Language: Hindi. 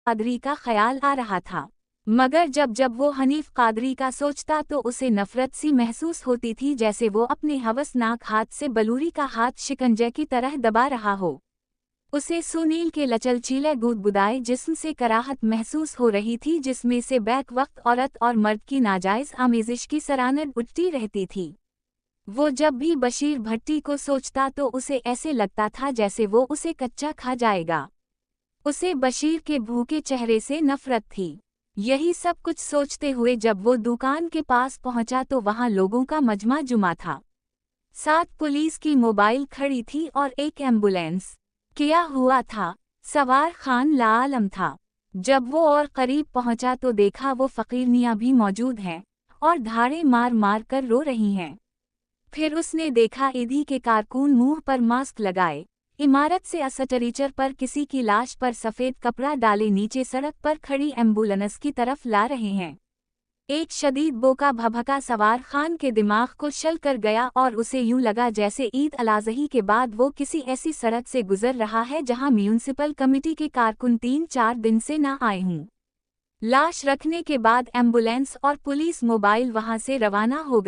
कादरी का ख्याल आ रहा था, मगर जब जब वो हनीफ कादरी का सोचता तो उसे नफरत सी महसूस होती थी, जैसे वो अपने हवसनाक हाथ से बलूरी का हाथ शिकंजे की तरह दबा रहा हो। उसे सुनील के लचलचीले गुदगुदाए जिस्म से कराहत महसूस हो रही थी, जिसमें से बैक वक्त औरत और मर्द की नाजायज आमेजिश की सराहना उठती रहती थी। वो जब भी बशीर भट्टी को सोचता तो उसे ऐसे लगता था जैसे वो उसे कच्चा खा जाएगा। उसे बशीर के भूखे चेहरे से नफरत थी। यही सब कुछ सोचते हुए जब वो दुकान के पास पहुंचा तो वहां लोगों का मजमा जुमा था। साथ पुलिस की मोबाइल खड़ी थी और एक एम्बुलेंस किया हुआ था। सवार खान लाआलम था। जब वो और करीब पहुंचा तो देखा वो फकीरनियां भी मौजूद हैं और धाड़े मार मार कर रो रही हैं। फिर उसने देखा ईदी के कारकुन मुंह पर मास्क लगाए, इमारत से असटरीचर पर किसी की लाश पर सफ़ेद कपड़ा डाले नीचे सड़क पर खड़ी एम्बुलेंस की तरफ ला रहे हैं। एक शदीद बोका भभका सवार खान के दिमाग को शल कर गया और उसे यूं लगा जैसे ईद अलाज़ही के बाद वो किसी ऐसी सड़क से गुजर रहा है जहां म्यूनिसिपल कमेटी के कारकुन 3-4 दिन से ना आए हों। लाश रखने के बाद एम्बुलेंस और पुलिस मोबाइल वहां से रवाना हो गए।